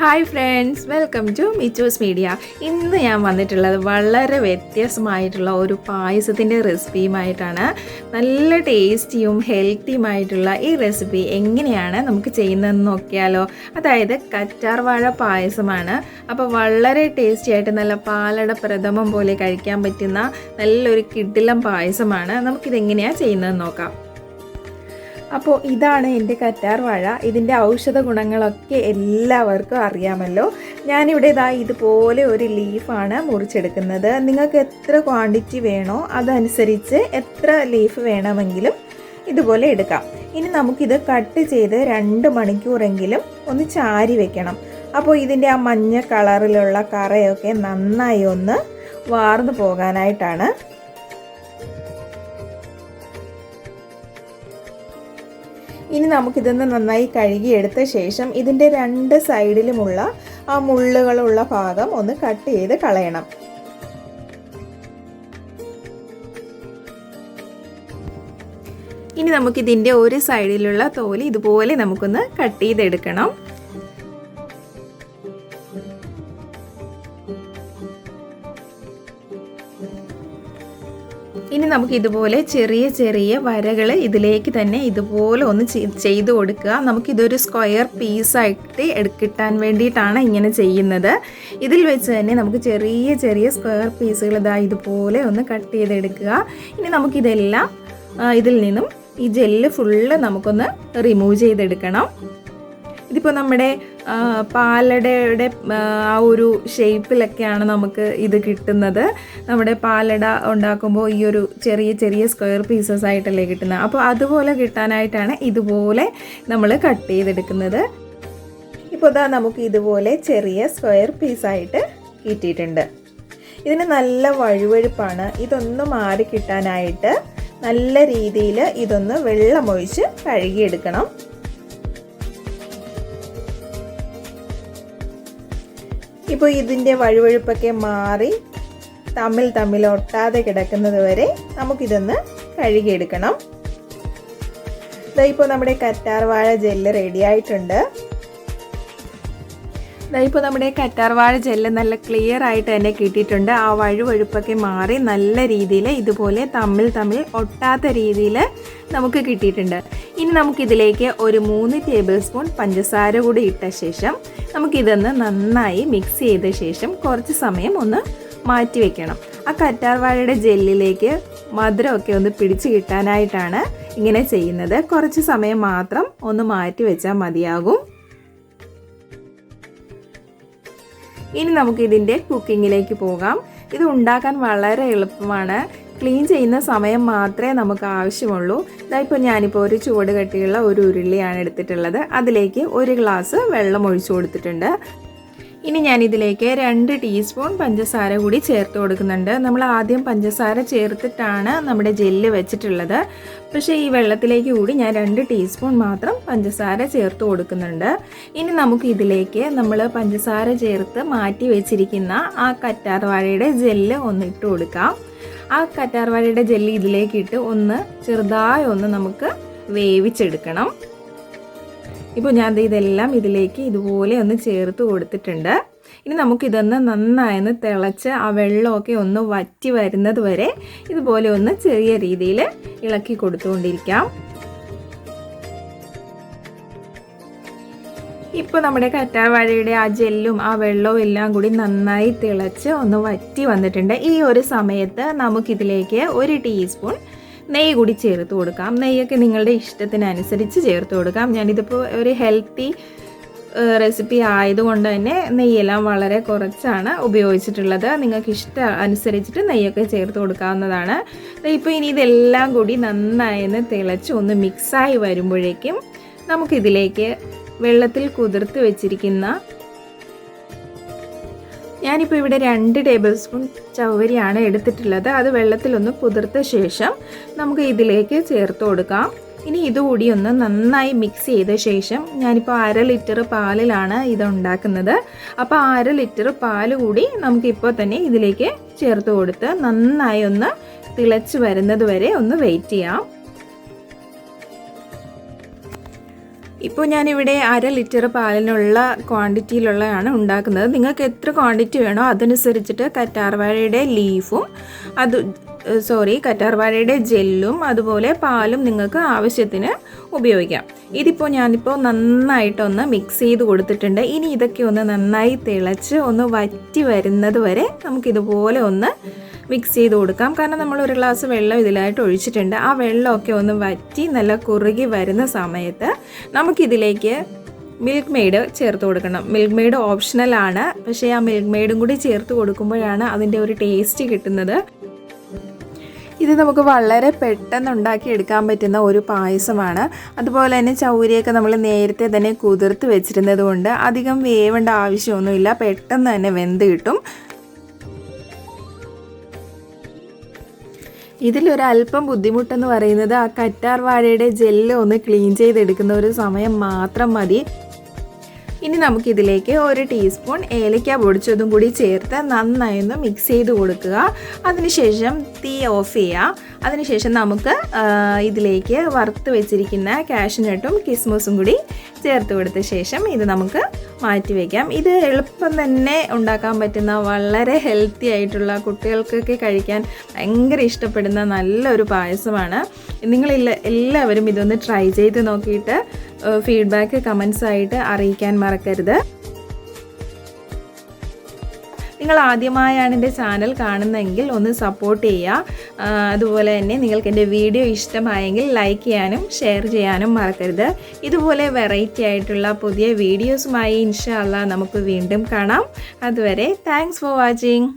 Hi friends, welcome to Michu's media. ഇന്ന് ഞാൻ വന്നിട്ടുള്ളത് വളരെ വ്യത്യസ്തമായിട്ടുള്ള ഒരു പായസത്തിൻ്റെ റെസിപ്പിയുമായിട്ടാണ്. നല്ല ടേസ്റ്റിയും ഹെൽത്തിയുമായിട്ടുള്ള ഈ റെസിപ്പി എങ്ങനെയാണ് നമുക്ക് ചെയ്യുന്നതെന്ന് നോക്കിയാലോ. അതായത് കറ്റാർവാഴ പായസമാണ്. അപ്പോൾ വളരെ ടേസ്റ്റി ആയിട്ട് നല്ല പാലട പ്രഥമം പോലെ കഴിക്കാൻ പറ്റുന്ന നല്ലൊരു കിടിലം പായസമാണ്. നമുക്കിതെങ്ങനെയാണ് ചെയ്യുന്നതെന്ന് നോക്കാം. അപ്പോൾ ഇതാണ് എൻ്റെ കറ്റാർവാഴ. ഇതിൻ്റെ ഔഷധ ഗുണങ്ങളൊക്കെ എല്ലാവർക്കും അറിയാമല്ലോ. ഞാനിവിടെ ഇതുപോലെ ഒരു ലീഫാണ് മുറിച്ചെടുക്കുന്നത്. നിങ്ങൾക്ക് എത്ര ക്വാണ്ടിറ്റി വേണോ അതനുസരിച്ച് എത്ര ലീഫ് വേണമെങ്കിലും ഇതുപോലെ എടുക്കാം. ഇനി നമുക്കിത് കട്ട് ചെയ്ത് 2 മണിക്കൂറെങ്കിലും ഒന്ന് ചാരി വെക്കണം. അപ്പോൾ ഇതിൻ്റെ ആ മഞ്ഞ കളറിലുള്ള കറയൊക്കെ നന്നായി ഒന്ന് വാർന്നു പോകാനായിട്ടാണ്. ഇനി നമുക്കിതൊന്ന് നന്നായി കഴുകിയെടുത്ത ശേഷം ഇതിൻ്റെ 2 സൈഡിലുമുള്ള ആ മുള്ളുകളുള്ള ഭാഗം ഒന്ന് കട്ട് ചെയ്ത് കളയണം. ഇനി നമുക്കിതിൻ്റെ ഒരു സൈഡിലുള്ള തോല് ഇതുപോലെ നമുക്കൊന്ന് കട്ട് ചെയ്തെടുക്കണം. ഇനി നമുക്ക് ഇതുപോലെ ചെറിയ ചെറിയ വരകൾ ഇതിലേക്ക് തന്നെ ഇതുപോലെ ഒന്ന് ചെയ്ത് കൊടുക്കുക. നമുക്കിതൊരു സ്ക്വയർ പീസായിട്ട് കിട്ടാൻ വേണ്ടിയിട്ടാണ് ഇങ്ങനെ ചെയ്യുന്നത്. ഇതിൽ വെച്ച് തന്നെ നമുക്ക് ചെറിയ ചെറിയ സ്ക്വയർ പീസുകൾ ഇതുപോലെ ഒന്ന് കട്ട് ചെയ്തെടുക്കുക. ഇനി നമുക്കിതെല്ലാം ഇതിൽ നിന്നും ഈ ജെല്ല് ഫുള്ള് നമുക്കൊന്ന് റിമൂവ് ചെയ്തെടുക്കണം. ഇതിപ്പോൾ നമ്മുടെ പാലടയുടെ ആ ഒരു ഷേപ്പിലൊക്കെയാണ് നമുക്ക് ഇത് കിട്ടുന്നത്. നമ്മുടെ പാലട ഉണ്ടാക്കുമ്പോൾ ഈ ഒരു ചെറിയ ചെറിയ സ്ക്വയർ പീസസ് ആയിട്ടല്ലേ കിട്ടുന്നത്. അപ്പോൾ അതുപോലെ കിട്ടാനായിട്ടാണ് ഇതുപോലെ നമ്മൾ കട്ട് ചെയ്തെടുക്കുന്നത്. ഇപ്പോൾ നമുക്ക് ഇതുപോലെ ചെറിയ സ്ക്വയർ പീസായിട്ട് കിട്ടിയിട്ടുണ്ട്. ഇതിന് നല്ല വഴുവഴുപ്പാണ്. ഇതൊന്ന് മാറി കിട്ടാനായിട്ട് നല്ല രീതിയിൽ ഇതൊന്ന് വെള്ളമൊഴിച്ച് കഴുകിയെടുക്കണം. ഇപ്പോൾ ഇതിൻ്റെ വഴുവഴുപ്പൊക്കെ മാറി തമ്മിൽ ഒട്ടാതെ കിടക്കുന്നത് വരെ നമുക്കിതൊന്ന് കഴുകിയെടുക്കണം. ഇപ്പോൾ നമ്മുടെ കറ്റാർവാഴ ജെല്ല് റെഡി ആയിട്ടുണ്ട്. ഇപ്പോൾ നമ്മുടെ കറ്റാർവാഴ ജെല്ല് നല്ല ക്ലിയർ ആയിട്ട് തന്നെ കിട്ടിയിട്ടുണ്ട്. ആ വഴുവഴുപ്പൊക്കെ മാറി നല്ല രീതിയിൽ ഇതുപോലെ തമ്മിൽ ഒട്ടാത്ത രീതിയിൽ നമുക്ക് കിട്ടിയിട്ടുണ്ട്. ഇനി നമുക്കിതിലേക്ക് ഒരു 3 ടേബിൾ സ്പൂൺ പഞ്ചസാര കൂടി ഇട്ട ശേഷം നമുക്കിതൊന്ന് നന്നായി മിക്സ് ചെയ്ത ശേഷം കുറച്ച് സമയം ഒന്ന് മാറ്റി വെക്കണം. ആ കറ്റാർവാഴയുടെ ജെല്ലിലേക്ക് മധുരമൊക്കെ ഒന്ന് പിടിച്ച് കിട്ടാനായിട്ടാണ് ഇങ്ങനെ ചെയ്യുന്നത്. കുറച്ച് സമയം മാത്രം ഒന്ന് മാറ്റി വെച്ചാൽ മതിയാകും. ഇനി നമുക്കിതിൻ്റെ കുക്കിങ്ങിലേക്ക് പോകാം. ഇത് ഉണ്ടാക്കാൻ വളരെ എളുപ്പമാണ്. ക്ലീൻ ചെയ്യുന്ന സമയം മാത്രമേ നമുക്ക് ആവശ്യമുള്ളൂ. ഇപ്പോൾ ഞാനിപ്പോൾ ഒരു ചുവട് കട്ടിയുള്ള ഒരു ഉരുളിയാണ് എടുത്തിട്ടുള്ളത്. അതിലേക്ക് 1 ഗ്ലാസ് വെള്ളം ഒഴിച്ചു കൊടുത്തിട്ടുണ്ട്. ഇനി ഞാനിതിലേക്ക് 2 ടീസ്പൂൺ പഞ്ചസാര കൂടി ചേർത്ത് കൊടുക്കുന്നുണ്ട്. നമ്മൾ ആദ്യം പഞ്ചസാര ചേർത്തിട്ടാണ് നമ്മുടെ ജെല്ല് വെച്ചിട്ടുള്ളത്. പക്ഷേ ഈ വെള്ളത്തിലേക്ക് കൂടി ഞാൻ 2 ടീസ്പൂൺ മാത്രം പഞ്ചസാര ചേർത്ത് കൊടുക്കുന്നുണ്ട്. ഇനി നമുക്ക് ഇതിലേക്ക് നമ്മൾ പഞ്ചസാര ചേർത്ത് മാറ്റി വെച്ചിരിക്കുന്ന ആ കറ്റാർവാഴയുടെ ജെല്ല് ഒന്ന് ഇട്ട് കൊടുക്കാം. ആ കറ്റാർവാഴയുടെ ജെല്ല് ഇതിലേക്കിട്ട് ഒന്ന് ചെറുതായി ഒന്ന് നമുക്ക് വേവിച്ചെടുക്കണം. ഇപ്പോൾ ഞാൻ ഇതെല്ലാം ഇതിലേക്ക് ഇതുപോലെ ഒന്ന് ചേർത്ത് കൊടുത്തിട്ടുണ്ട്. ഇനി നമുക്കിതൊന്ന് നന്നായി തിളച്ച് ആ വെള്ളമൊക്കെ ഒന്ന് വറ്റി വരുന്നത് വരെ ഇതുപോലെ ഒന്ന് ചെറിയ രീതിയിൽ ഇളക്കി കൊടുത്തുകൊണ്ടിരിക്കാം. ഇപ്പോൾ നമ്മുടെ കറ്റാർവാഴയുടെ ആ ജെല്ലും ആ വെള്ളവും എല്ലാം കൂടി നന്നായി തിളച്ച് ഒന്ന് വറ്റി വന്നിട്ടുണ്ട്. ഈ ഒരു സമയത്ത് നമുക്കിതിലേക്ക് 1 ടീസ്പൂൺ നെയ്യ് കൂടി ചേർത്ത് കൊടുക്കാം. നെയ്യൊക്കെ നിങ്ങളുടെ ഇഷ്ടത്തിനനുസരിച്ച് ചേർത്ത് കൊടുക്കാം. ഞാനിതിപ്പോൾ ഒരു ഹെൽത്തി റെസിപ്പി ആയതുകൊണ്ട് തന്നെ നെയ്യെല്ലാം വളരെ കുറച്ചാണ് ഉപയോഗിച്ചിട്ടുള്ളത്. നിങ്ങൾക്ക് ഇഷ്ടം അനുസരിച്ചിട്ട് നെയ്യൊക്കെ ചേർത്ത് കൊടുക്കാവുന്നതാണ്. ഇപ്പോൾ ഇനി ഇതെല്ലാം കൂടി നന്നായി തിളച്ച് ഒന്ന് മിക്സായി വരുമ്പോഴേക്കും നമുക്കിതിലേക്ക് വെള്ളത്തിൽ കുതിർത്ത് വെച്ചിരിക്കുന്ന ഞാനിപ്പോൾ ഇവിടെ 2 ടേബിൾ സ്പൂൺ ചവ്വരിയാണ് എടുത്തിട്ടുള്ളത്. അത് വെള്ളത്തിലൊന്ന് കുതിർത്ത ശേഷം നമുക്ക് ഇതിലേക്ക് ചേർത്ത് കൊടുക്കാം. ഇനി ഇതുകൂടി ഒന്ന് നന്നായി മിക്സ് ചെയ്ത ശേഷം ഞാനിപ്പോൾ 1/2 ലിറ്റർ പാലിലാണ് ഇത് ഉണ്ടാക്കുന്നത്. അപ്പോൾ 1/2 ലിറ്റർ പാൽ കൂടി നമുക്കിപ്പോൾ തന്നെ ഇതിലേക്ക് ചേർത്ത് കൊടുത്ത് നന്നായി ഒന്ന് തിളച്ച് വരുന്നത് വരെ ഒന്ന് വെയിറ്റ് ചെയ്യാം. ഇപ്പോൾ ഞാനിവിടെ 1/2 ലിറ്റർ പാലിനുള്ള ക്വാണ്ടിറ്റിയിലുള്ളതാണ് ഉണ്ടാക്കുന്നത്. നിങ്ങൾക്ക് എത്ര ക്വാണ്ടിറ്റി വേണോ അതനുസരിച്ചിട്ട് കറ്റാർവാഴയുടെ ലീഫും കറ്റാർവാഴയുടെ ജെല്ലും അതുപോലെ പാലും നിങ്ങൾക്ക് ആവശ്യത്തിന് ഉപയോഗിക്കാം. ഇതിപ്പോൾ ഞാനിപ്പോൾ നന്നായിട്ടൊന്ന് മിക്സ് ചെയ്ത് കൊടുത്തിട്ടുണ്ട്. ഇനി ഇതൊക്കെ ഒന്ന് നന്നായി തിളച്ച് ഒന്ന് വറ്റി വരുന്നത് വരെ നമുക്കിതുപോലെ ഒന്ന് മിക്സ് ചെയ്ത് കൊടുക്കാം. കാരണം നമ്മൾ 1 ഗ്ലാസ് വെള്ളം ഇതിലായിട്ട് ഒഴിച്ചിട്ടുണ്ട്. ആ വെള്ളമൊക്കെ ഒന്ന് വറ്റി നല്ല കുറുകി വരുന്ന സമയത്ത് നമുക്കിതിലേക്ക് മിൽക്ക് മെയ്ഡ് ചേർത്ത് കൊടുക്കണം. മിൽക്ക് മെയ്ഡ് ഓപ്ഷണലാണ്, പക്ഷേ ആ മിൽക്ക് മെയ്ഡും കൂടി ചേർത്ത് കൊടുക്കുമ്പോഴാണ് അതിൻ്റെ ഒരു ടേസ്റ്റ് കിട്ടുന്നത്. ഇത് നമുക്ക് വളരെ പെട്ടെന്ന് ഉണ്ടാക്കിയെടുക്കാൻ പറ്റുന്ന ഒരു പായസമാണ്. അതുപോലെ തന്നെ ചൗരിയൊക്കെ നമ്മൾ നേരത്തെ തന്നെ കുതിർത്ത് വെച്ചിരുന്നത് കൊണ്ട് അധികം വേവേണ്ട ആവശ്യമൊന്നുമില്ല, പെട്ടെന്ന് തന്നെ വെന്ത് കിട്ടും. ഇതിലൊരല്പം ബുദ്ധിമുട്ടെന്ന് പറയുന്നത് ആ കറ്റാർവാഴയുടെ ജെല്ല് ഒന്ന് ക്ലീൻ ചെയ്തെടുക്കുന്ന ഒരു സമയം മാത്രം മതി. ഇനി നമുക്കിതിലേക്ക് 1 ടീസ്പൂൺ ഏലക്ക പൊടിച്ചതും കൂടി ചേർത്ത് നന്നായി ഒന്ന് മിക്സ് ചെയ്ത് കൊടുക്കുക. അതിനുശേഷം തീ ഓഫ് ചെയ്യുക. അതിനുശേഷം നമുക്ക് ഇതിലേക്ക് വറുത്ത് വെച്ചിരിക്കുന്ന കാഷ്യൂനട്ടും കിസ്മസും കൂടി ചേർത്ത് കൊടുത്ത ശേഷം ഇത് നമുക്ക് മാറ്റി വയ്ക്കാം. ഇത് എളുപ്പം തന്നെ ഉണ്ടാക്കാൻ പറ്റുന്ന വളരെ ഹെൽത്തി ആയിട്ടുള്ള കുട്ടികൾക്കൊക്കെ കഴിക്കാൻ ഭയങ്കര ഇഷ്ടപ്പെടുന്ന നല്ലൊരു പായസമാണ്. എല്ലാവരും ഇതൊന്ന് ട്രൈ ചെയ്ത് നോക്കിയിട്ട് ഫീഡ്ബാക്ക് കമൻസ് ആയിട്ട് അറിയിക്കാൻ മറക്കരുത്. നിങ്ങൾ ആദ്യമായാണ് എൻ്റെ ചാനൽ കാണുന്നതെങ്കിൽ ഒന്ന് സപ്പോർട്ട് ചെയ്യുക. അതുപോലെ തന്നെ നിങ്ങൾക്ക് എൻ്റെ വീഡിയോ ഇഷ്ടമായെങ്കിൽ ലൈക്ക് ചെയ്യാനും ഷെയർ ചെയ്യാനും മറക്കരുത്. ഇതുപോലെ വെറൈറ്റി ആയിട്ടുള്ള പുതിയ വീഡിയോസുമായി ഇൻഷാ അല്ലാഹ് നമുക്ക് വീണ്ടും കാണാം. അതുവരെ താങ്ക്സ് ഫോർ വാച്ചിങ്.